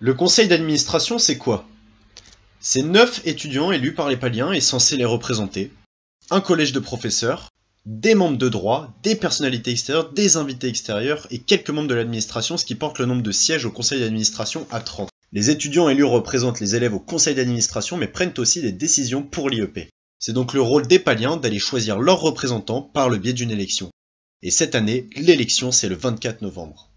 Le conseil d'administration, c'est quoi? C'est 9 étudiants élus par les Paliens et censés les représenter, un collège de professeurs, des membres de droit, des personnalités extérieures, des invités extérieurs et quelques membres de l'administration, ce qui porte le nombre de sièges au conseil d'administration à 30. Les étudiants élus représentent les élèves au conseil d'administration mais prennent aussi des décisions pour l'IEP. C'est donc le rôle des Paliens d'aller choisir leurs représentants par le biais d'une élection. Et cette année, l'élection c'est le 24 novembre.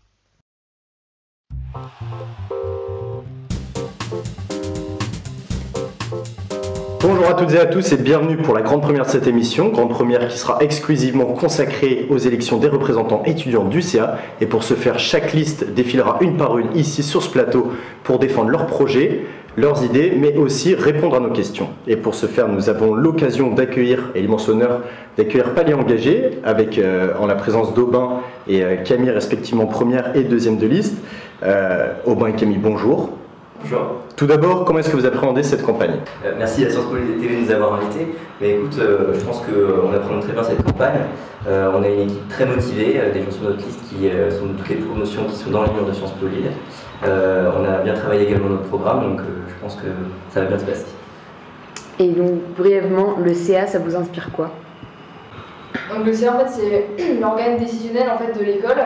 Bonjour à toutes et à tous et bienvenue pour la grande première de cette émission, grande première qui sera exclusivement consacrée aux élections des représentants étudiants du CA. Et pour ce faire, chaque liste défilera une par une ici sur ce plateau pour défendre leurs projets, leurs idées, mais aussi répondre à nos questions. Et pour ce faire, nous avons l'occasion d'accueillir, et l'immense honneur d'accueillir Paliens engagés, avec en la présence d'Aubin et Camille, respectivement première et deuxième de liste. Aubin et Camille, bonjour. Bonjour. Tout d'abord, comment est-ce que vous appréhendez cette campagne? Merci à Sciences Po TV de nous avoir invités. Mais écoute, je pense qu'on appréhende très bien cette campagne. On a une équipe très motivée, des gens sur notre liste qui sont de toutes les promotions qui sont dans les murs de Sciences Po Lille. On a bien travaillé également notre programme, donc je pense que ça va bien se passer. Et donc, brièvement, le CA, ça vous inspire quoi? Donc le CA, en fait, c'est l'organe décisionnel en fait, de l'école.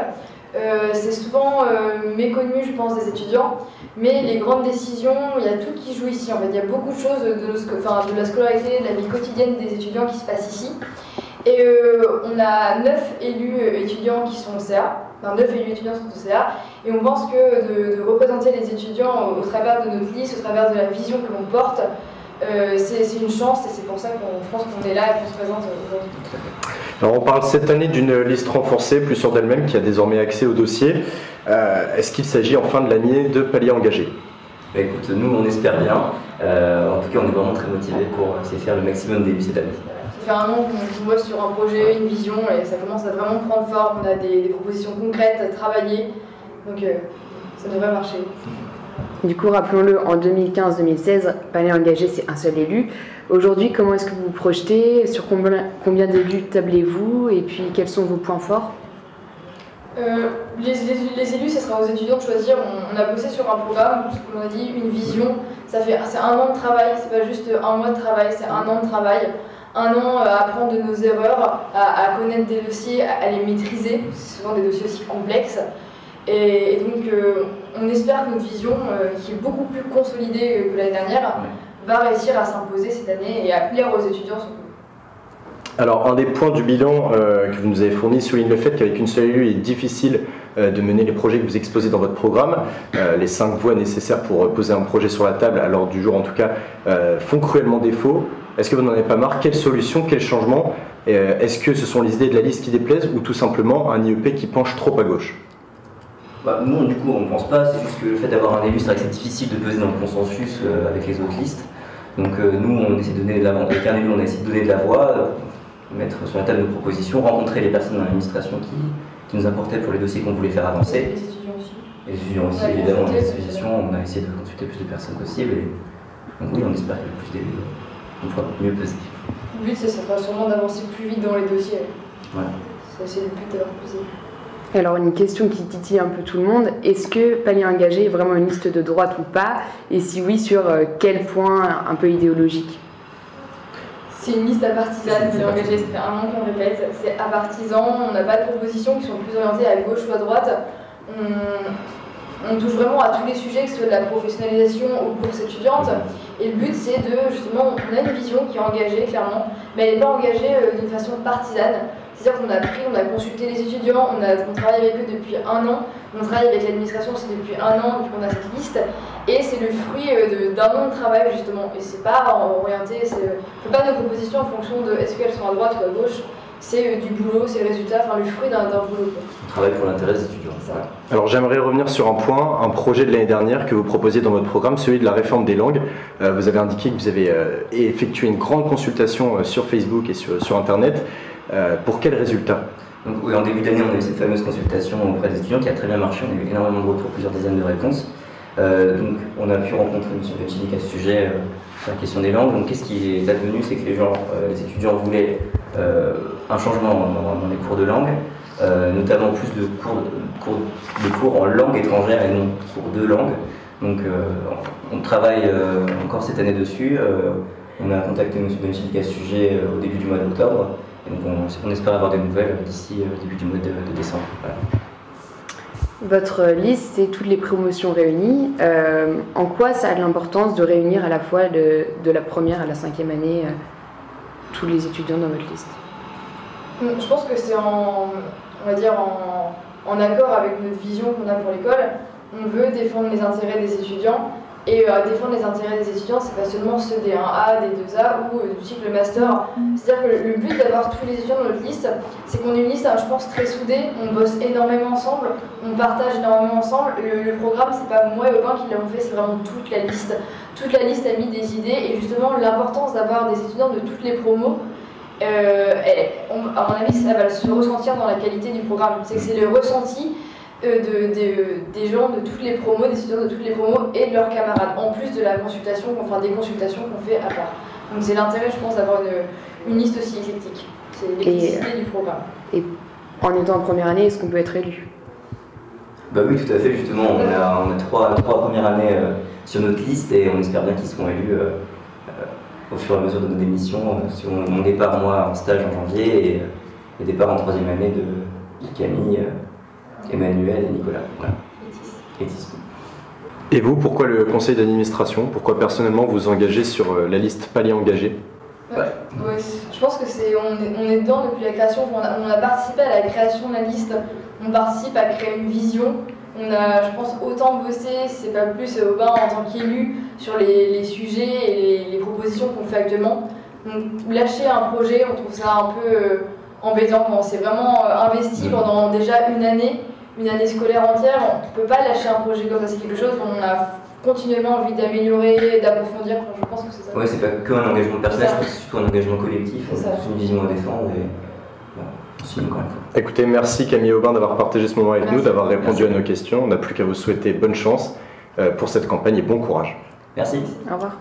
C'est souvent méconnu, je pense, des étudiants, mais les grandes décisions, il y a tout qui joue ici. En fait, il y a beaucoup de choses de la scolarité, de la vie quotidienne des étudiants qui se passent ici. Et on a 9 élus étudiants qui sont au CA, enfin 9 élus étudiants sont au CA, et on pense que de représenter les étudiants au travers de notre liste, au travers de la vision que l'on porte, c'est une chance et c'est pour ça qu'on pense qu'on est là et qu'on se présente aujourd'hui. Alors on parle cette année d'une liste renforcée, plus sûre d'elle-même, qui a désormais accès au dossier. Est-ce qu'il s'agit en fin de l'année de Paliens engagés? Bah, écoute, nous on espère bien. En tout cas, on est vraiment très motivés pour essayer de faire le maximum d'élus cette année. Ça fait un an qu'on bosse sur un projet, une vision, et ça commence à vraiment prendre forme. On a des propositions concrètes à travailler, donc ça devrait marcher. Du coup, rappelons-le, en 2015-2016, Paliens engagés, c'est un seul élu. Aujourd'hui, comment est-ce que vous vous projetez? Sur combien d'élus tablez-vous? Et puis, quels sont vos points forts? Les élus, ce sera aux étudiants de choisir. On a bossé sur un programme, comme on a dit, une vision. C'est un an de travail, c'est pas juste un mois de travail, c'est un an de travail. Un an à apprendre de nos erreurs, à connaître des dossiers, à les maîtriser. C'est souvent des dossiers aussi complexes. Et donc, on espère que notre vision, qui est beaucoup plus consolidée que l'année dernière, va réussir à s'imposer cette année et à plaire aux étudiants surtout. Alors, un des points du bilan que vous nous avez fourni souligne le fait qu'avec une seule élue, il est difficile de mener les projets que vous exposez dans votre programme. Les 5 voix nécessaires pour poser un projet sur la table, à l'heure du jour en tout cas, font cruellement défaut. Est-ce que vous n'en avez pas marre? Quelle solution, quel changement? Est-ce que ce sont les idées de la liste qui déplaisent ou tout simplement un IEP qui penche trop à gauche? Bah, nous, du coup, on ne pense pas, c'est juste que le fait d'avoir un élu, c'est vrai que c'est difficile de peser dans le consensus avec les autres listes. Donc nous, on essaie de donner de la voix, avec un élu, on a essayé de donner de la voix, mettre sur la table nos propositions, rencontrer les personnes dans l'administration qui nous apportaient pour les dossiers qu'on voulait faire avancer. Les étudiants aussi. Et les étudiants aussi, évidemment, les associations, on a essayé de consulter plus de personnes possibles. Et donc oui, on espère qu'il y a plus d'élus, on pourra mieux peser. Le but, ça sera sûrement d'avancer plus vite dans les dossiers. Voilà. C'est le but d'avoir plus d'élus. Alors, une question qui titille un peu tout le monde. Est-ce que Paliens engagés est vraiment une liste de droite ou pas? Et si oui, sur quel point un peu idéologique? C'est une liste apartisane, Paliens engagés, ça fait un an qu'on répète. C'est apartisan, on n'a pas de propositions qui sont plus orientées à gauche ou à droite. On touche vraiment à tous les sujets, que ce soit de la professionnalisation ou bourse étudiante. Et le but, c'est de, justement, on a une vision qui est engagée, clairement, mais elle n'est pas engagée d'une façon partisane. C'est-à-dire qu'on on a consulté les étudiants, on travaille avec eux depuis un an, on travaille avec l'administration aussi depuis un an, depuis qu'on a cette liste, et c'est le fruit d'un an de travail justement, et c'est pas orienté, on ne fait pas nos propositions en fonction de est-ce qu'elles sont à droite ou à gauche, c'est du boulot, c'est le résultat, enfin le fruit d'un boulot. On travaille pour l'intérêt des étudiants. Alors j'aimerais revenir sur un point, un projet de l'année dernière que vous proposiez dans votre programme, celui de la réforme des langues. Vous avez indiqué que vous avez effectué une grande consultation sur Facebook et sur Internet. Pour quel résultat? Donc, oui, en début d'année, on a eu cette fameuse consultation auprès des étudiants qui a très bien marché. On a eu énormément de retours, plusieurs dizaines de réponses. Donc, on a pu rencontrer M. Vecchinic à ce sujet sur la question des langues. Donc, qu'est-ce qui est advenu? C'est que les étudiants voulaient un changement dans les cours de langue. notamment plus de cours en langue étrangère et non cours de langue. Donc on travaille encore cette année dessus. On a contacté M. Benchik à ce sujet au début du mois d'octobre. Et donc on espère avoir des nouvelles d'ici début du mois de décembre. Voilà. Votre liste, c'est toutes les promotions réunies. En quoi ça a de l'importance de réunir à la fois de la première à la 5e année tous les étudiants dans votre liste? Je pense que c'est en accord avec notre vision qu'on a pour l'école. On veut défendre les intérêts des étudiants. Et défendre les intérêts des étudiants, c'est pas seulement ceux des 1A, des 2A ou du cycle master. C'est-à-dire que le but d'avoir tous les étudiants dans notre liste, c'est qu'on ait une liste, je pense, très soudée. On bosse énormément ensemble, on partage énormément ensemble. Le programme, c'est pas moi et Aubin qui l'avons fait, c'est vraiment toute la liste. Toute la liste a mis des idées et justement l'importance d'avoir des étudiants de toutes les promos. À mon avis, ça va se ressentir dans la qualité du programme. C'est le ressenti des gens de toutes les promos, des étudiants de toutes les promos et de leurs camarades, en plus de la consultation, des consultations qu'on fait à part. Donc c'est l'intérêt, je pense, d'avoir une liste aussi éclectique. C'est l'éclecticité du programme. Et en étant en première année, est-ce qu'on peut être élu? Bah oui, tout à fait, justement. On a trois premières années sur notre liste et on espère bien qu'ils seront élus au fur et à mesure de nos démissions, sur mon départ, moi, en stage en janvier et le départ en 3e année de Camille, Emmanuel et Nicolas. Voilà. Et vous, pourquoi le conseil d'administration? Pourquoi personnellement vous engagez sur la liste palier engagé? Ouais, je pense que on est dedans depuis la création. On a participé à la création de la liste. On participe à créer une vision. On a, je pense, autant bossé, c'est pas plus Aubin en tant qu'élu, sur les sujets et les propositions qu'on fait actuellement. Donc lâcher un projet, on trouve ça un peu embêtant quand on s'est vraiment investi pendant déjà une année scolaire entière. On ne peut pas lâcher un projet comme ça, c'est quelque chose où on a continuellement envie d'améliorer, d'approfondir. Je pense que c'est ça. Oui, c'est pas que un engagement personnel, c'est surtout un engagement collectif, c'est une vision à défendre. Et merci encore une fois. Écoutez, merci Camille Aubin d'avoir partagé ce moment avec nous, d'avoir répondu à nos questions. On n'a plus qu'à vous souhaiter bonne chance pour cette campagne et bon courage. Merci. Au revoir.